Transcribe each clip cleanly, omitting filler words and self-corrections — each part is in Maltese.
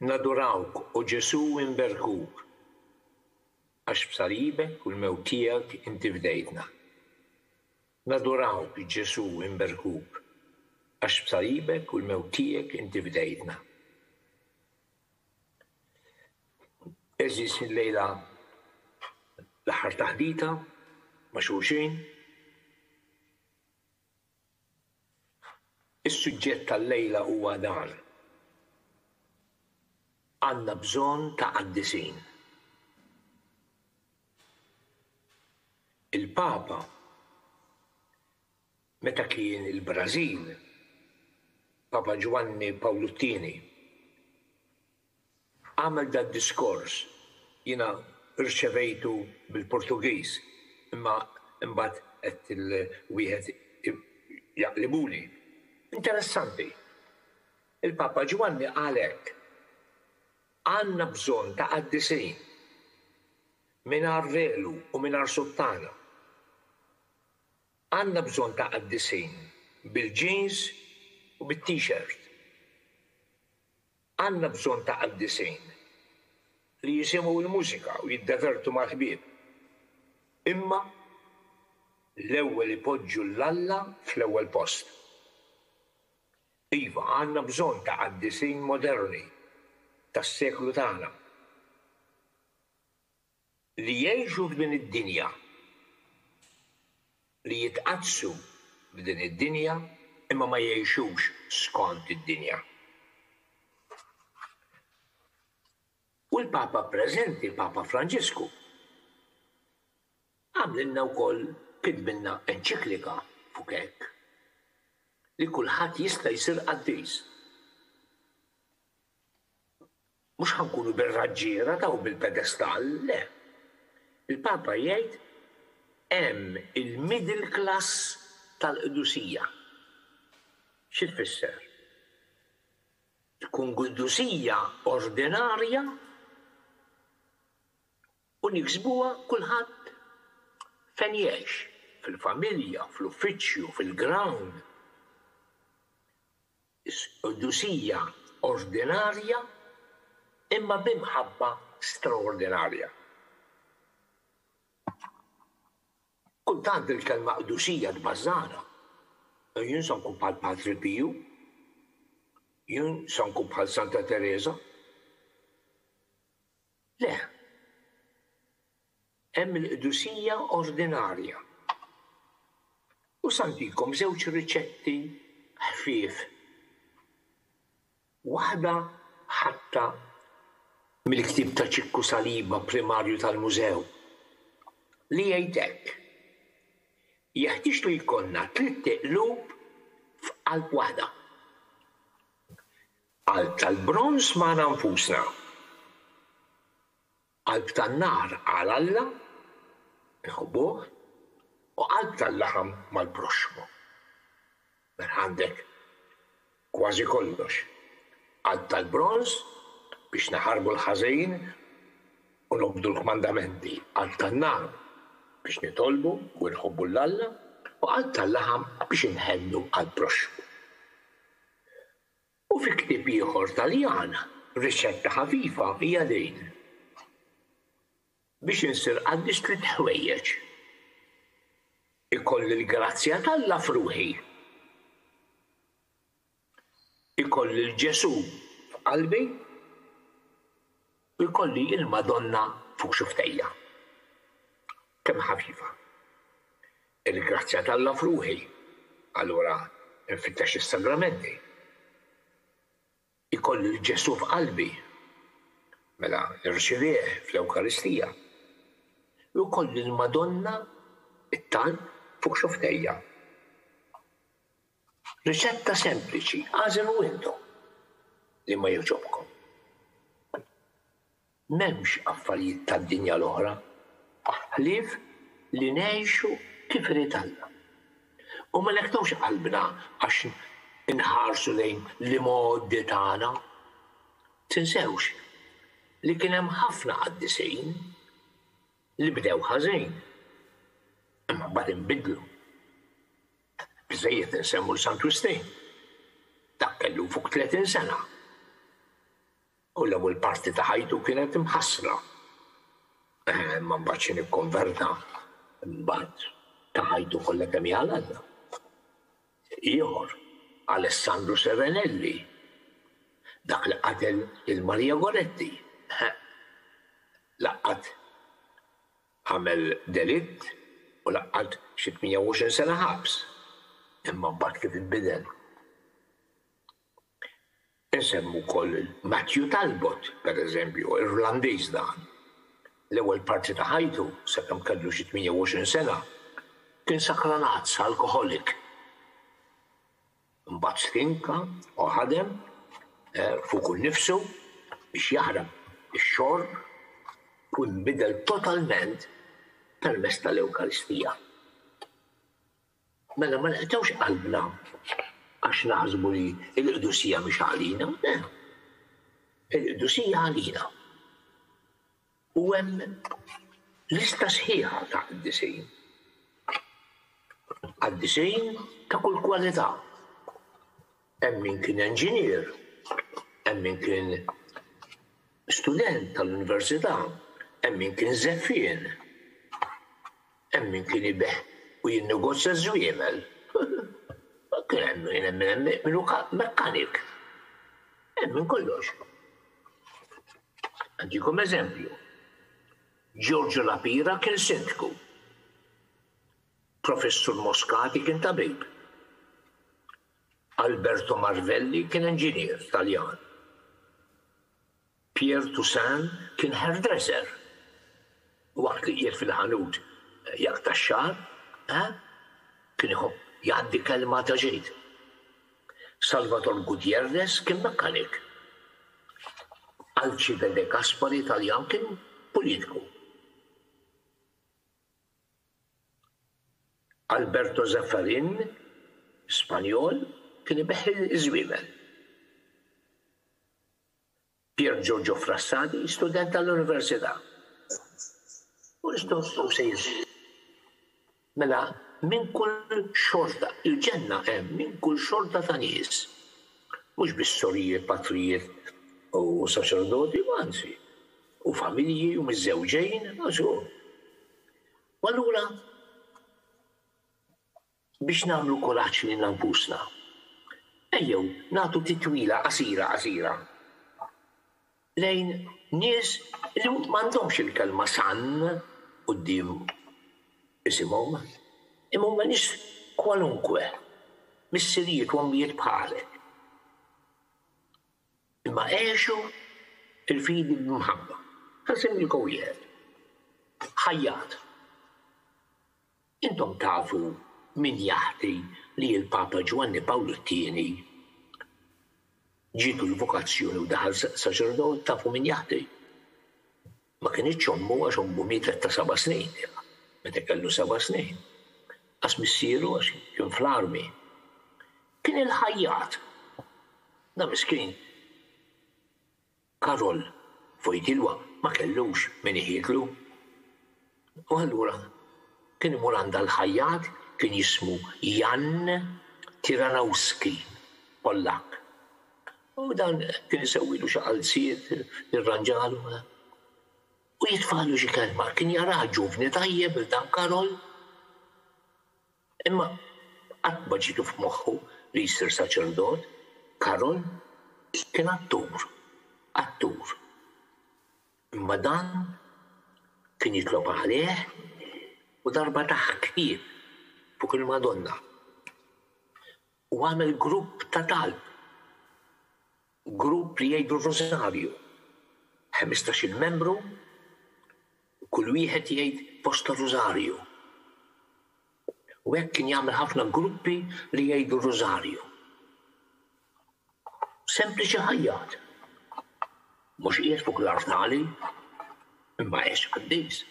Nadurawk u Ġesu imberkuk, għax b'salibek u l-mewt tiegħek inti fdejtna. Nadurawk Ġesu imberkuk, għax b'salibek u l-mewt tiegħek inti fdejtna. Eżis il-lejla l-aħħar taħdita ma' xulxin. Is-suġġett tal-lejla huwa dan. Għandna bżonn ta' qaddisin. Il-Papa meta kien il-Brażil, Papa Giovanni Paolo II, għamel da diskors, jiena rċevejtu bil-Portugiż, imma imbagħad qed il-wieħed jaqlibuli. Interessanti. Il-Papa Giovanni qal hekk: għandna bżonn ta' qaddisin mingħajr velu u mingħajr suttana. Għandna bżonn ta' qaddisin bil-jeans u bit-t-shirt. Għandna bżonn ta' qaddisin li jisimgħu l-mużika u jiddevertu ma' ħbieb. Imma l-ewwel ipoġġu l-Alla fl-ewwel post. Iva, għandna bżonn ta' qaddisin moderni tas-seklu tagħna li jgħixu f'din id-dinja, li jitqazzu f'din id-dinja imma ma jgħixux skont id-dinja. U l-Papa preżenti, il-Papa Franġisku, għamlilna wkoll kitbilna enċiklika fuq hekk li kulħadd jista' jsir qaddies. Mhux ħankunu bir-raġġiera taw bil-pedestal, le. Il-Papa jgħid hemm il-middle class tal-qdusija. Xi tfisser? Tkun qdusija ordinarja u niksbuha kulħadd fejn jgħix, fil-familja, fl-uffiċċju, fil-ground. Qdusija ordinarja imma b'imħabba straordinarja. Kultant il-kelma qdusija tbażżana. Jien se nkun bħal Padre Pio, jien se nkun bħal Santa Teresa. Le. Hemm il-qdusija ordinarja. U santikom żewġ riċetti ħfief. Waħda ħatta mill-ktieb ta' Ċikku Saliba, primarju tal-mużew, li jgħid hekk: jeħtieġ li jkollna 3 qlub f'qalb waħda. Qalb tal-bronż magħna nfusna, qalb tan-nar għal Alla nħobbuh u qalb tal-laħam mal-proxmu. Għandek kważi kollox. Qalb tal-bronż biex naħarbu l-ħażin u nobdu l-kmandamenti. Qalb tan-nar biex nitolbu u nħobbu l-Alla u qalb tal-laħam biex inħennu għall-proxmu. U fi ktieb ieħor Taljan, riċetta ħafifa hija din: biex insir qaddis 3 ħwejjeġ. Ikolli l-grazzja tal-Alla f'ruħi, ikolli l-Ġesu f'qalbi u jkolli il-Madonna fuq xuftejja. Kemm ħafifa. Il-grazzja tal-Alla f'ruħi, allura nfittex is-sagramenti. Ikolli l-Ġesu f'qalbi, mela nirċivih fl-Ewkaristija. U jkolli l-Madonna it-talb fuq xuftejja. Riċetta sempliċi, għażelu intom li ma jogħġobkom. M'hemmx affarijiet tad-dinja l-oħra, ħlief li ngħixu kif irid Alla. U ma nektawx qalbna għax inħarsu lejn l-modi tagħna. Tinsewx li kien hemm ħafna qaddisejn li bdew ħażin, imma mbagħad inbidlu. Biżejjed insemmu l-Sant Wistin. Dak kellu fuq 30 sena. U l-ewwel parti ta' ħajtu kienet imħassra. Ma mbagħad nikkonverta mbagħad ta' ħajtu kollha kemm hija għal-Alla. Ieħor, Alessandro Serenelli, dak li qatel il-Marija Goretti. Laqqat għamel delitt u laqqat xi 28 sena ħabs. Imma mbagħad kif inbidel. Insemmu wkoll Matthew Talbot, pereżempju, Irlandiż dan. L-ewwel parti ta' ħajtu, sakemm kellu xi 28 sena, kien sakranazz alkoholik. Mbagħad stinka u ħadem fuq innifsu biex jaħrab ix-xorb u nbidel totalment permezz tal-Ewkaristija. Mela ma naqtewx qalbna għax naħsbu li l-qdusija mhix għalina. Il-qdusija għalina. U hemm lista sħiħa ta' qdisejn. Qdisejn ta' kull kwalità. Hemm min kien enġinier, hemm min kien student tal-università, hemm min kien żeffien, hemm min kien ibeħ u jinnegozja żwiemel. Kien hemm min mekkanik. Hemm min kollox. Għandikom eżempju. Giorgio Lapira kien sindku. Professur Moscati kien tabib. Alberto Marvelli kien inġinier Taljan. Pierre Toussaint kien hairdresser. Waqt li qiegħed fil-ħanut jak tax-xahar, kien jgħaddi kelma ta' ġejt. Salvatore Gutierrez kien mekkanik. Alcide De Gasperi Taljan kien politiku. Alberto Zaffarin, Spanjol, kien ibeħħ iż-żwiemel. Pier Giorgio Frassati, student tal-Università. U l-istostu sejż. Mela, minn kull xorta, il-ġenna hemm minn kull xorta ta' nies. Mhux bis-sorijiet, patrijiet u saċerdoti, anzi, u familji u miż-żewġejn, għażu. U allura biex nagħmlu kuraġġ lil nfusna. Ejjew nagħtu titwila qasira lejn nies li m'għandhomx il-kelma sann quddiem isimhom, imma huma nies kwalunkwe, missirijiet u ommijiet bħalek. Imma għexu il-fidi b'mħabba. Ħansemmilkom wieħed. Ħajjat. Intom tafu min jaħti li l-Papa Giovanni Paolo II ġitu l-vokazzjoni u daħal saċerdot, tafu min jaħti. Ma kienx ommu għax ommu mietet ta' 7 snin. Meta kellu 7 snin. Għas missieru għax kien fl-armi. Kien il-ħajjat. Da miskin. Karol Wojtyła ma kellux min iħidlu. U allura kien imur għandha l-ħajjat kien jismu Jan Tiranowski, Pollak. U dan kien isewwilu xi qalziet, irranġalu. U jitfallu xi kelma, kien jara ġuvni tajjeb dan Karol. Imma qatt ma ġitu f'moħħu li jsir saċerdot, Karol kien attur. Imma dan kien jitlob għalih u darba taħkib fuq il-Madonna. U għamel grupp ta' talb. Grupp li jgħidu r-Rosarju. 15 membru, kull wieħed jgħid posta Rosarju. U hekk kien jagħmel ħafna gruppi li jgħidu r-Rosarju. Sempliċi ħajjat. Mhux qiegħed fuq l-arfnali, imma għex qaddis.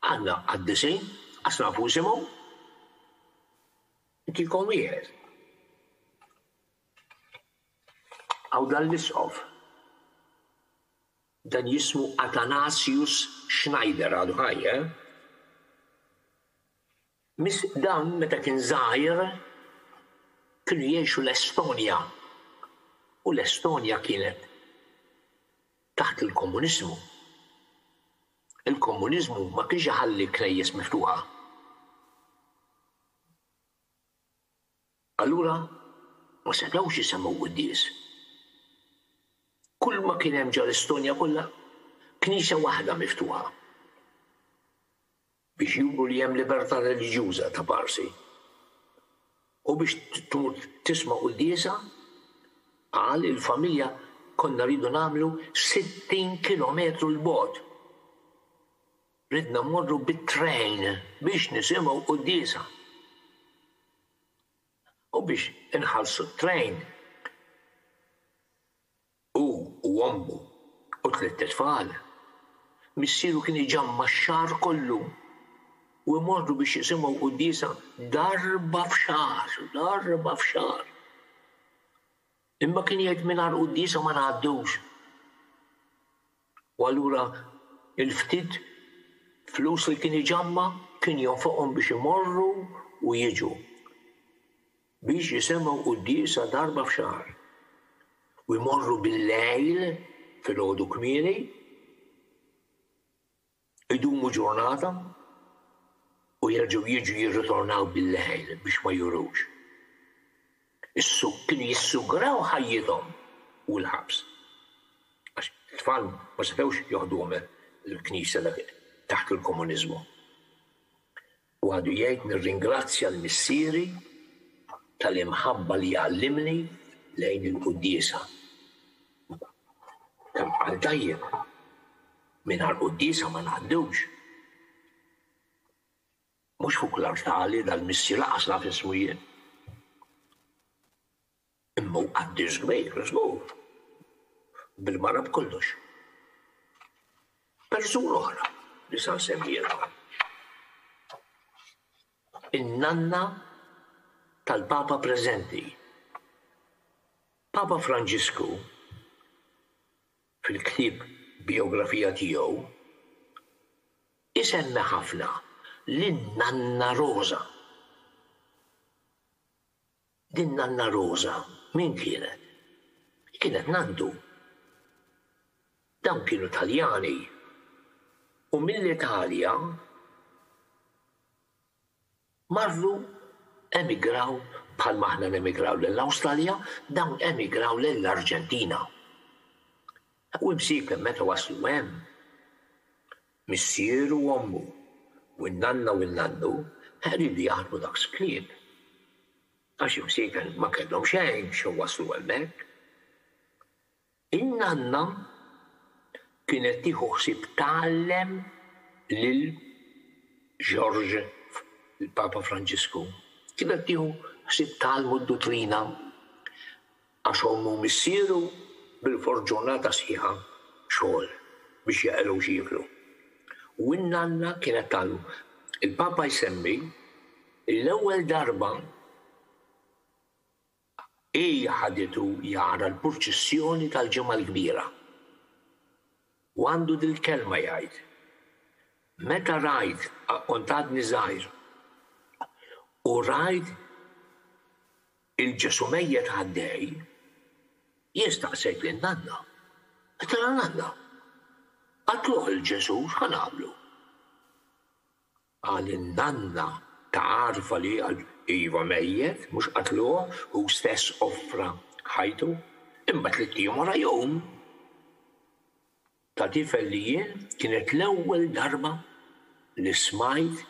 Għandna qaddisejn, għas nafu isimhom, intilkom wieħed. Għaw dan l-isqof. Dan jismu Athanasius Schneider għadu ħajja. Dan meta kien żgħir kienu jgħixu l-Estonja. U l-Estonja kienet taħt il-komuniżmu. Il-komuniżmu ma kienx iħalli knejjes miftuħa. Allura ma setgħux isemgħu qudies. Kull ma kien hemm ġal-Estonja kollha knisja waħda miftuħa biex juru li hemm libertà reliġjuża ta' parsi. U biex tisma' qudiesa qal il-familja konna rridu nagħmlu 60 kilometru l-bogħod. Ridna mmorru bit-trejn biex nisimgħu qudiesa. U biex inħallsu t-trejn u ommu u 3 tfal. Missieru kien iġamma x-xahar kollu u jmorru biex jisimgħu qudiesa darba f'xahar. Imma kien jgħid mingħajr qudiesa ma ngħaddux. U allura il-ftit flus li kien iġamma kien jonfoqhom biex imorru u jiġu biex jisimgħu qudiesa darba f'xahar. U jmorru bil-lejl fil-għodu kmieni, idumu ġurnata u jerġgħu jiġu jirritornaw bil-lejl biex ma jurux. Kienu jissugraw ħajjithom u l-ħabs. Għax it-tfal ma setgħux joħduhom il-Knisja taħt il-komuniżmu. U għadu jgħid nirringrazzja l-missieri tal-imħabba li għallimni lejn il-qudiesa. Kemm qal tajjeb mingħajr qudiesa ma ngħaddux. Mhux fuq l-artali dal-missier laqas naf ismu jien. Imma hu qaddis kbir, żgur. Bil-mara b'kollox. Persuna oħra li sa nsemmija. In-nanna tal-Papa preżenti. Papa Franġisku fil-ktieb biografija tiegħu isemmi ħafna lin-Nanna Rosa. Din Nanna Rosa min kienet? Kienet nandu. Dawn kienu Taljani u mill-Italja marru emigraw bħal maħna emigraw l-Awstralja, dawn emigraw l-Arġentina. U msiekem meta waslu hemm missieru u ommu u n-nanna u n-nannu ħeridu jaħdmu dak sklieb. Għax msiekem ma kellhom xejn xew waslu hemmhekk. In-nanna kienet tieħu ħsieb tgħallem lil George il-Papa Franġisku. Kienet tieħu ħsieb tgħallmu d-dottrina għax ommu missieru bil-forġurnata sħiħa xogħol biex jaqilgħu xieklu. U n-nanna kienet tagħlu. Il-Papa jsemmi l-ewwel darba hija ħaditu jara l-purċissjoni tal-ġimgħa l-kbira. U għandu dil-kelma jgħid. Meta rajt kont għadni żgħir u rajt il-ġesumejjed għaddej, jistaqsejt lin-nanna. Tara nanna, għatluħ il-Ġesu x'ħanagħmlu? Qal in-nanna ta'arfa li iva mejjed, mhux qatluh u stess offra ħajtu, imma 3 jiem wara jum. Ta' tifel li jien kienet l-ewwel darba li smajt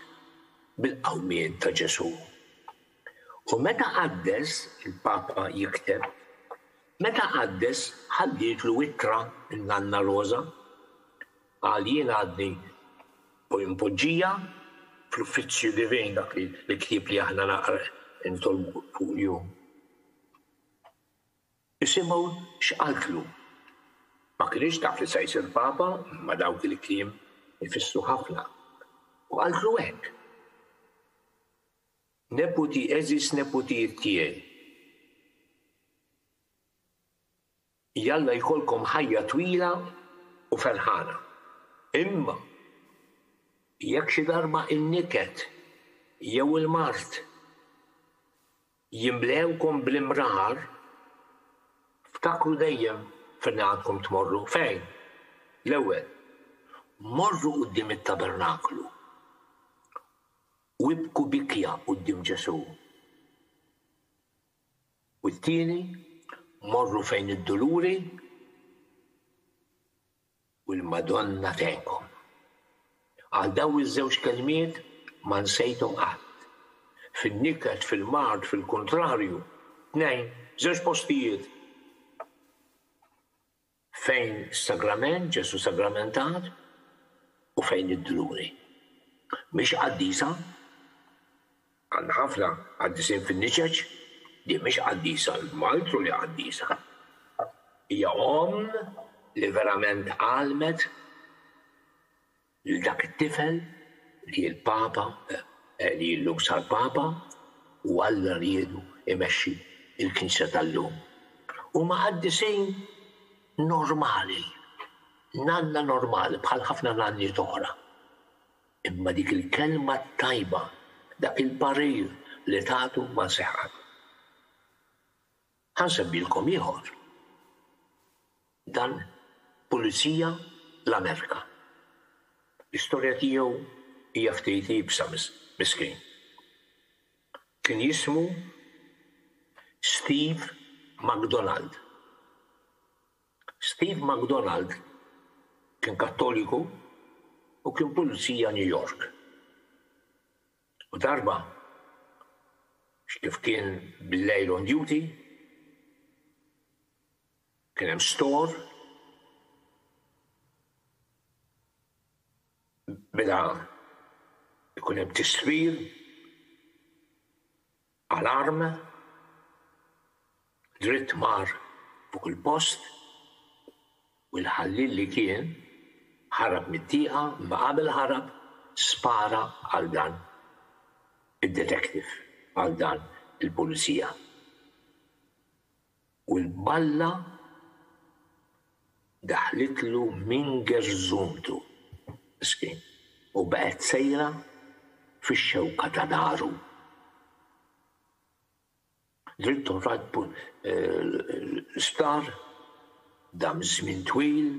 bil-qawmien ta' Ġesu. U meta qaddes il-Papa jikteb, meta qaddes ħaddietlu ittra n-Nanna Rosa għal jien għadni u impoġġija fl-uffiċċju divin dak li ktieb li aħna naqra intolbu fuq jum. Isimgħu x'qaltlu. Ma kienx taf li se jsir Papa, ma dawk li kliem ifissru ħafna. U qaltlu hekk. Neputi eżis neputijiet tiegħi. Jalla jkollkom ħajja twila u ferħana. Imma jekk xi darba in-niket jew il-mart jimblewkom bl-imrar, ftakru dejjem fejn għandkom tmorru. Fejn? L-ewwel, morru quddiem it-tabernaklu u ibku bikja quddiem Ġesu. U t-tieni, morru fejn id-duluri u l-Madonna tenkom. Għal daw iż-żewġ kelmiet ma nsejthom qatt. Fin-niket, fil-mard, fil-kontrarju, tnejn, żewġ postijiet. Fejn sagrament, Ġesu sagramentat, u fejn id-duluri. Mhix qaddisa, għandna ħafna qaddisin fin-niċeċ, di mhix qaddisa, l-Maltru li qaddisa. Hija li verament għalmet lil dak it-tifel li l-Papa, li llum sar Papa, u Alla riedu imexxi il-Knisja tal-lum. Huma qaddisin normali, nanna normali, bħal ħafna nanni oħra. Imma dik il-kelma tajba, dak il-parir li tagħtu ma seħħat. Ħansebbilkom ieħor. Dan pulizija l-Amerika. L-istorja tiegħu hija ftit ibsa miskien. Kien jismu Steve McDonald. Steve McDonald kien Kattoliku u kien pulizija New York. U darba, kif kien bil-lejl on duty, kien hemm store, beda ikun hemm tisfir, alarm, dritt mar fuq il-post, u l-ħallil li kien ħarab mit-tieqa, ma qabel ħarab spara għal dan il-detective, għal dan il-pulizija. U l-balla daħlitlu minn gerżumtu, miskin, u baqgħet sejra fix-xewqa ta' daru. Drittu radbu l-isptar, dam żmien twil,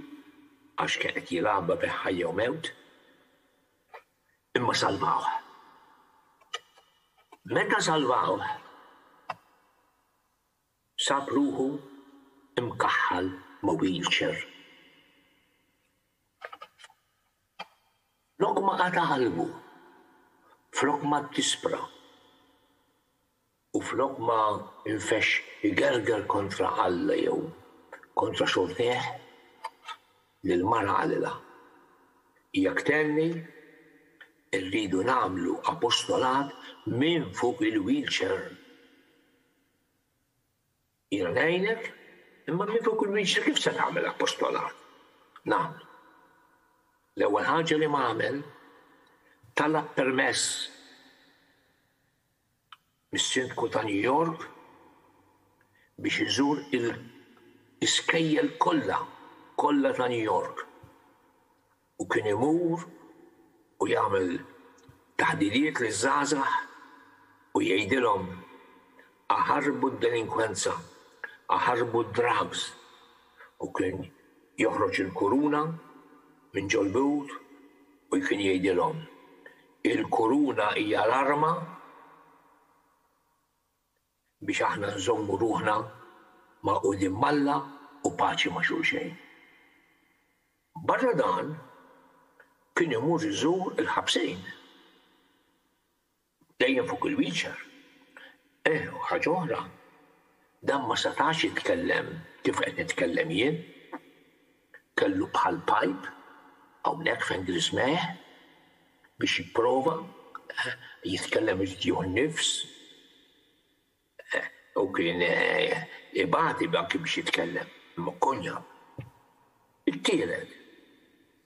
għax kienet jilagħba bi ħajja u mewt, imma salvawh. Meta salvawh, sab ruħu imkaħħal ma' wheelchair. Flok ma qata qalbu, flok ma tispra, u flok ma infex igerger kontra Alla jew kontra xorteħ l-mara għalila. Jekk tenni, rridu nagħmlu apostolat minn fuq il-wheelchair. Jiena ngħidlek, imma minn fuq il-wheelchair kif se tagħmel apostolat? Nagħmlu. L-ewwel ħaġa li m'għamel talab permess mis-Sindku ta' New York biex iżur il-iskejjel kollha ta' New York. U kien imur u jagħmel taħdidiet liż-żgħażagħ u jgħidilhom aħarbu d-delinkwenza, aħarbu d-drugs. U kien joħroġ il-kuruna minn ġolbut u kien jgħidilhom il-kuruna hija l-arma biex aħna nżommu ruħna ma' qudiem Alla u paċi ma' xulxejn. Barra dan, kien imur iżur il-ħabsejn. Dejjem fuq il-wheelchair. Ħaġa oħra, dan ma setax jitkellem kif qed nitkellem jien. Kellu bħal pipe hawnhekk fejn drismeħ biex jipprova jitkellem iġdieħu nnifs. U kien ibati anke biex jitkellem, imma konja. Il-tielet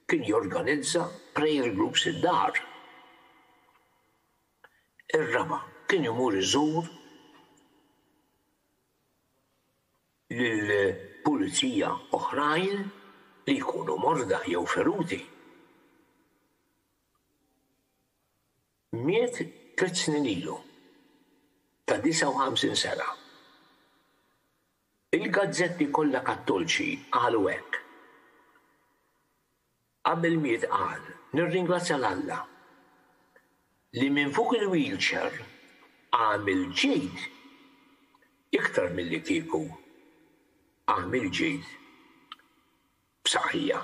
kien jorganizza prayer groups id-dar. Ir-raba kien imur iżur lill-pulizija oħrajn li jkunu morda jew feruti. Miet 3 snin ilu ta' 59 sena. Il-gazzetti kollha Kattolċi qalu hekk. qabel miet qal, nirringrazzja l-Alla li minn fuq il-wheelchair għamil ġid iktar milli kieku għamil ġid b'saħħija.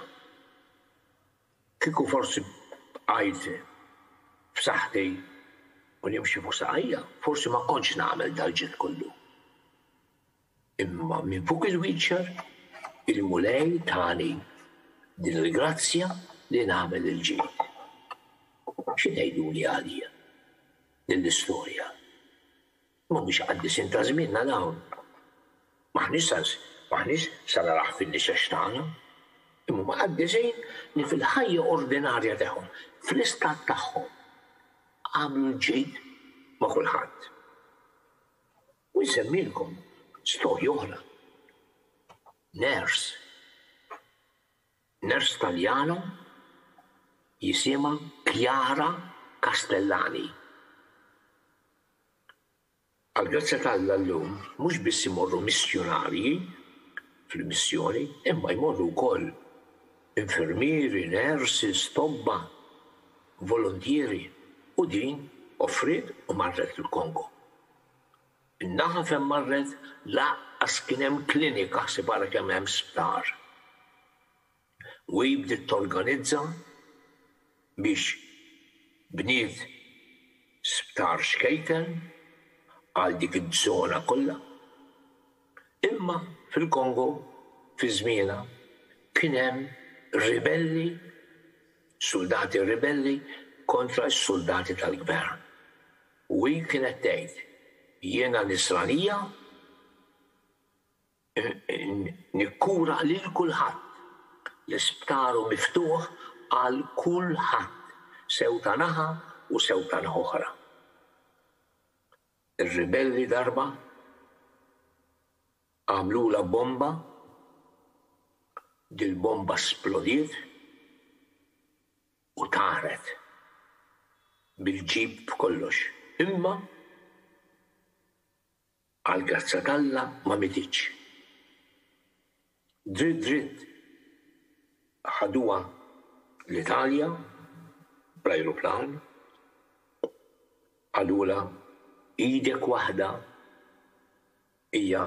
Kieku forsi għajt b'saħħti u nimxi fuq saħħija, forsi ma kontx nagħmel dal-ġid kollu. Imma minn fuq il-wheelchair il-mulej tani din il-grazzja li nagħmel il-ġid. X'ngħiduli għalija din l-istorja? Mhumiex għaddisin ta' żmienna dawn. Maħniex sa naraħ fin-nixex tagħna, imma ma għaddisin li fil-ħajja ordinarja tagħhom, fl-istat tagħhom, għamlu l-ġid ma' kulħadd. U nsemmilkom storja oħra. Ners Taljana jisima Chiara Castellani. Għal-grazza tal-Alla llum mhux biss imorru missjonarji fil-missjoni, imma jmorru wkoll infermieri, nurses, tobba, volontieri u din offrit u marret il-Kongo. In-naħa fejn marret laqqas kien hemm klinika ħsibara kemm hemm sptar. U bdiet torganizza biex bniet sptar xkejken għal dik iż-żona kollha. Imma fil-Kongo fi żmienha kien hemm ribelli, soldati ribelli kontra s-soldati tal-gvern. U kienet tgħid jiena nisranija nikkura lil kulħadd. L-isptaru miftuħ għal kulħadd, sew ta' naħa u sew ta' naħa oħra. Ir-ribelli darba għamlula bomba, dil-bomba splodiet u taret bil-ġib b'kollox. Imma għal-grazza tal-Alla ma mititx. Dritt ħaduha l-Italja bl-ajruplan, għalula idek waħda hija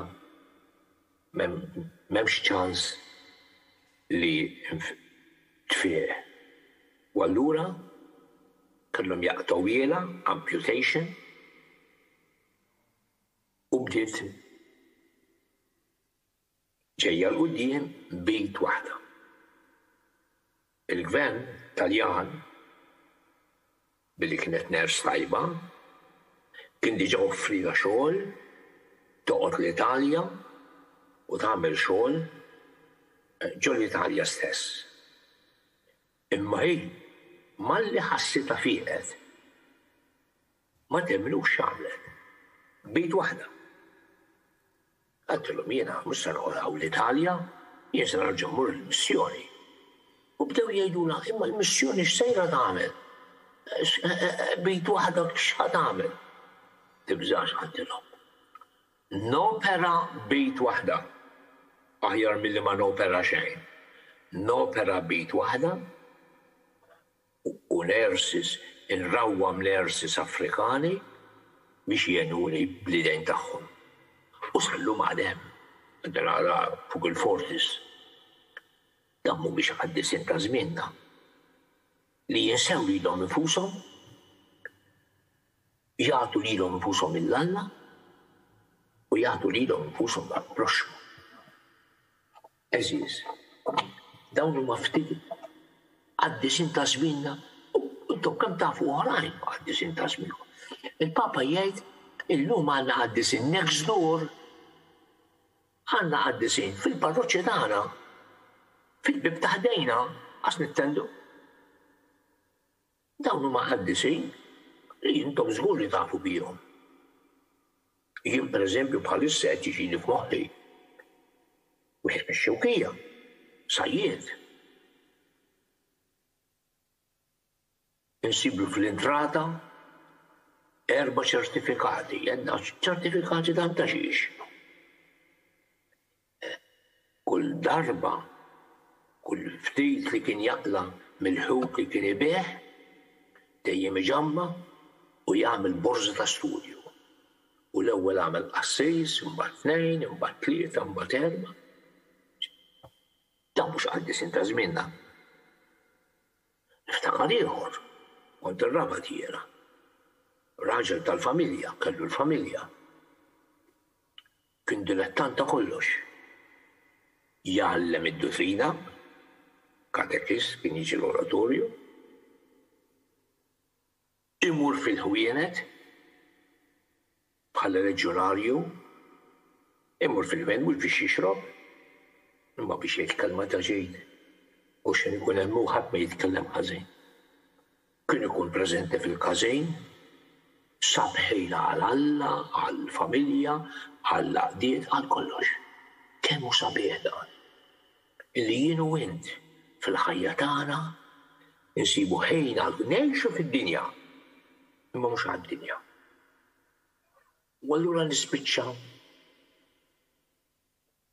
m'hemmx ċans li tfieq. U allura kellhom jaqtaw wiela, amputation, u bdiet ġejja l-quddiem bejt waħda. Il-gvern Taljan, billi kienet ners tajba, kien diġà offrila xogħol, toqgħod l-Italja u tagħmel xogħol ġo l-Italja stess. Imma hi malli ħassita fieqet ma temmilux x'għamlet. Bejt waħda. Għadtilhom jiena mhux se noqgħod hawn l-Italja, jien se nerġa' mmur il-missjoni. U bdew jgħidulha imma l-missjoni x'sejra tagħmel? Bejt waħda x'ħad tagħmel? Tibżax għadtilhom. Nopera bejt waħda. Aħjar milli ma nopera xejn. Nopera bejt waħda u nurses, inrawwam nurses Afrikani biex jenuni bl-idejn tagħhom. U sallu maħdem, għadda fuq il-fortis. Dan mhumiex għaddisin ta' żmienna li jinsew lilhom infushom, jagħtu lilhom infushom mill-Alla u jagħtu lilhom infushom mal-proxmu. Eżiż, dawn huma ftit għaddisin ta' żmienna u intom kemm tafu oħrajn għaddisin ta' żmienna. Il-Papa jgħid illum għandna għaddisin next door, għandna għaddisin fil-parroċċa tagħna, fil-bib taħdejna, għas nittendu. Dawn huma għaddisin li intom żgur li tafu bihom. Jien pereżempju bħalissa qed jiġini f'moħħi wieħed mix-Xewkija, Sajjied. Insiblu fl-intrata 4 ċertifikati, għandna ċertifikati ta' xiex. Kull darba Kull ftit li kien jaqla mill-ħut li kien ibeħ, dejjem iġamma u jagħmel borża ta' studju. U l-ewwel għamel qassis, imbagħad tnejn, imbagħad tlieta, imbagħad erba'. Dan mhux għaddisin ta' żmienna. Niftakar ieħor, kont ir-raba tiegħna. Raġel tal-familja, kellu l-familja. Kien dilettant ta' kollox. Jgħallem id-dottrina, katekist, kien jiġi l-oratorju, imur fil-ħwienet, bħala reġjonarju, imur fil-ven mhux biex jixrob, imma biex jitkellem ta' ġejn. U x'in ikun hemm ħadd ma jitkellem ħażin. Kien ikun preżenti fil-każejn, sabħejna għal Alla, għall-familja, għall-għaqdiet, għal kollox. Kemm hu sabiħ dan. Illi jien u int fil-ħajja tagħna insibu ħin għal ngħixu fid-dinja, imma mhux għad-dinja. U allura nispiċċa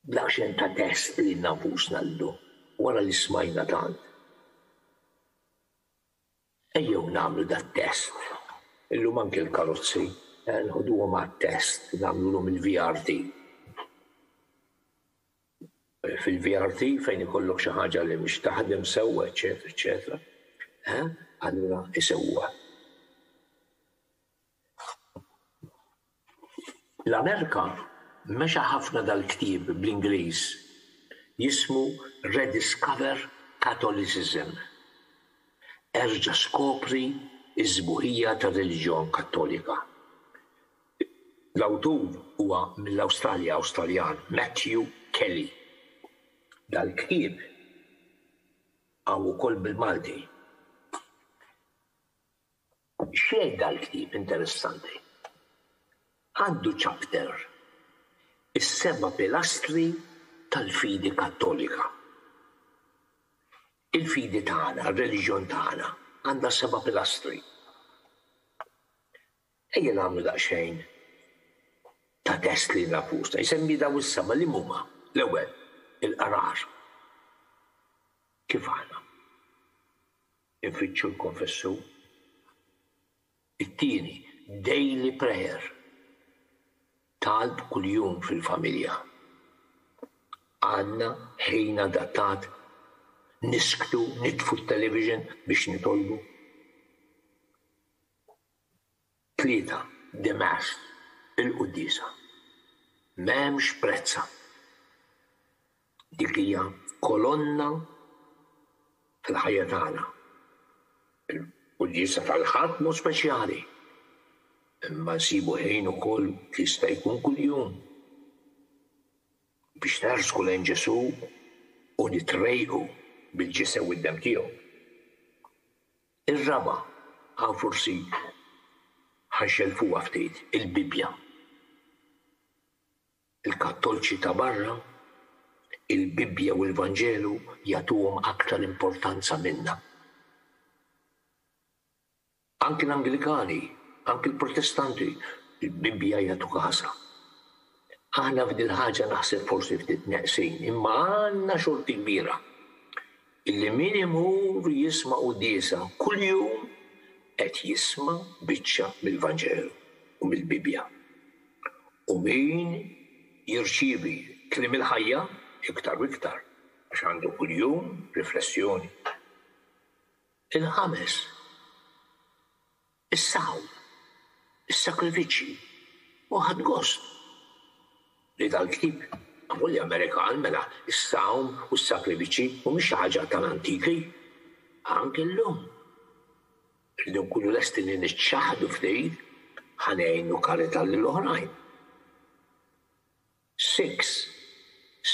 b'daqsxejn ta' test li nafusna llum wara li smajna tant. Ejjew nagħmlu dat-test. Illum anke l-karozzi nħoduhom għat-test, nagħmluhom il-VRT. Fil-VRT fejn ikollok xi ħaġa li mhix taħdem sewwa, eċetera, eċetera. Allura isewwa. L-Amerika mexa ħafna dal-ktieb bl-Ingliż jismu Rediscover Catholicism. Erġa' skopri iż-żbuħija tar-reliġjon Kattolika. L-awtur huwa mill-Awstralja, Awstraljan, Matthew Kelly. Dal-ktieb għaw ukoll bil-Malti. X'jgħid dal-ktieb interessanti? Għandu chapter is-seba' pilastri tal-fidi Kattolika. Il-fidi tagħna, ir-reliġjon tagħna, għandha 7 pilastri. Ejja nagħmlu daqsxejn ta' test li nafusta. Jsemmi daw is-seba' li huma. L-ewwel, il-qarar. Kif aħna? Infittxu l-konfessur. It-tieni, daily prayer. Talb kuljum fil-familja. Għandna ħin adattat, nisktu, nitfu t-television biex nitolbu. 3, the mass, il-quddisa. M'hemmx prezza. Dik hija kolonna fil-ħajja tagħna. Il-quddisa tal-ħadd mod speċjali. Imma nsibu ħin ukoll jista' jkun kuljum biex nersku lejn Ġesu u nitrejqu bil-ġisem u d-dem tiegħu. Ir-raba' għaw forsi ħanxelfuha ftit il-Bibja. Il-Kattolċi ta' barra, il-Bibja u l-Vanġelu jagħtuhom aktar importanza minna. Anki l-Anglikani, anki l-Protestanti, il-Bibja jagħtu kasa. Aħna f'dil ħaġa naħseb forsi ftit neqsin, imma għandna xorti kbira. Illi min imur jisma' qudiesa kuljum qed jisma' biċċa mill-Vanġelu u mill-Bibja. U min jirċievi kliem il-ħajja iktar u iktar għax għandu kuljum riflessjoni. Il-ħames, is-sawl, is-sakrifiċċji u ħadd gost. Li dal-ktieb għamulli Amerikan mela is-sawm u s-sakrifiċċji mhumiex xi ħaġa tal-antiki. Anke llum. Rridu nkunu lesti li niċċaħdu ftit ħanejnu karità lill-oħrajn. 6,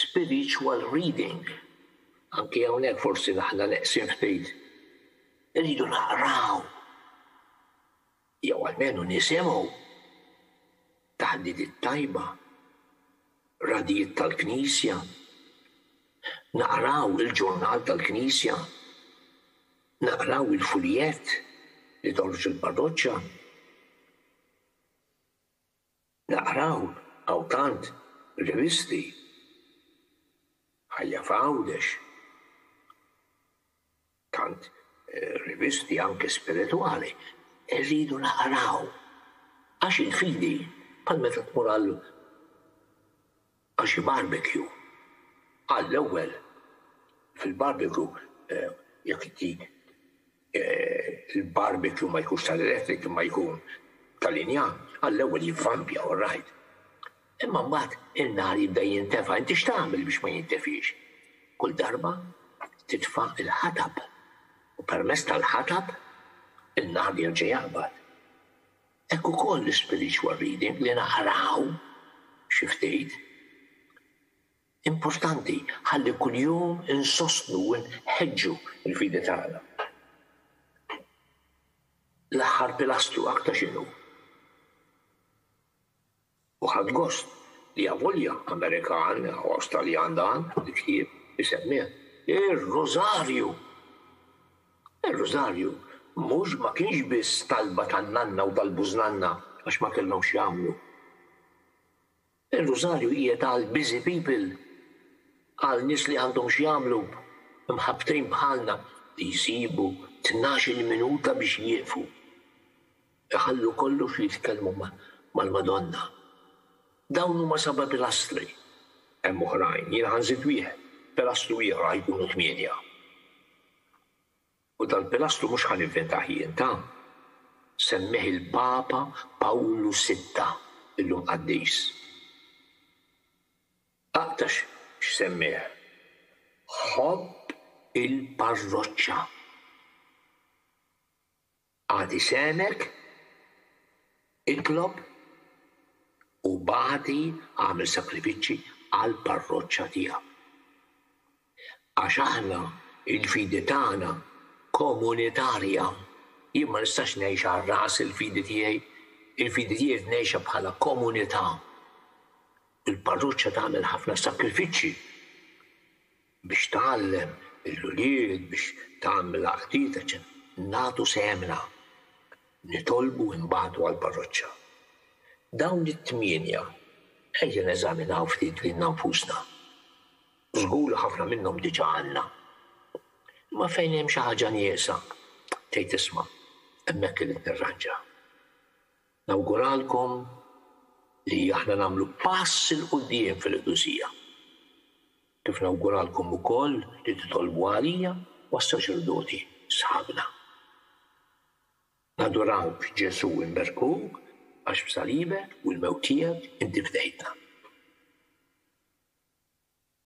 spiritual reading. Anke hawnhekk forsi naħna neqsin ftit. Irridu naqraw. Jew almenu nisimgħu taħdidiet tajba. Radijiet tal-Knisja, naqraw il-ġurnal tal-Knisja, naqraw il-fuljet li torġ il-Parroċċa, naqraw għaw tant rivisti, ħajja f'għawdex, rivisti anke spirituali, rridu naqraw. Għax il-fidi, bħal meta tmur għal xi barbecue. Għall-ewwel fil-barbecue jekk il-barbecue ma jkunx tal-elettric ma jkun tal-injan, għall-ewwel jivvampja all right. Imma mbagħad in-nar jibda jintefa', inti x'tagħmel biex ma jintefix? Kull darba titfa' il-ħatab u permezz tal-ħatab in-nar jerġa' jaqbad. Hekk ukoll l-spiritual reading li naqraw xi ftit. Importanti ħalli kuljum insostnu u nħeġġu l-fidi tagħna. L-aħħar pilastru aktar x'inhu. U ħadd gost li avolja Amerikan u Awstraljan dan li ktieb isemmih ir-Rożarju. Ir-Rożarju mhux ma kienx biss talba tan-nanna u tal-bużnanna għax ma kellhomx jagħmlu. Ir-Rożarju hija tal-busy people, għal nies li għandhom x'jagħmlu mħabbtejn bħalna li jsibu 12 minuta biex jieqfu. Iħallu kollox jitkellmu mal-Madonna. Dawn huma 7 pilastri. Hemm oħrajn, jiena ħanżid wieħed, pilastru ieħor jkunu 8. U dal-pilastru mhux ħanivventah jien ta' semmeħ il-Papa Pawlu VI illum qaddis. Aktax x'semmeħ? Ħobb il-parroċċa. Għadi semek, itlob u bagħdi għamel sakrifiċċji għall-parroċċa tiegħek. Għax aħna il-fidi tagħna komunitarja. Jien ma nistax ngħix għar-ras il-fidi tiegħi, il-fidi tiegħi ngħixha bħala komunità. Il-parroċċa tagħmel ħafna sakrifiċċji biex tgħallem il-ulied biex tagħmel aħtiet nagħtu semna, nitolbu nbagħtu għall-parroċċa. Dawn it-8 ejja neżaminaw ftit lilna nfusna. Żgur ħafna minnhom diġà għandna. Ma fejn hemm xi ħaġa nieqsa, tgħid isma' hemmhekk irid nirranġa. Nawguralkom li aħna nagħmlu pass il quddiem fil-Qdusija. Kif nawguralkom ukoll li titolbu għalija u għas-saċerdoti sħabna. Nadurawk Ġesu imberkuk għax b'salibek u l-mewt tiegħek inti fdejtna.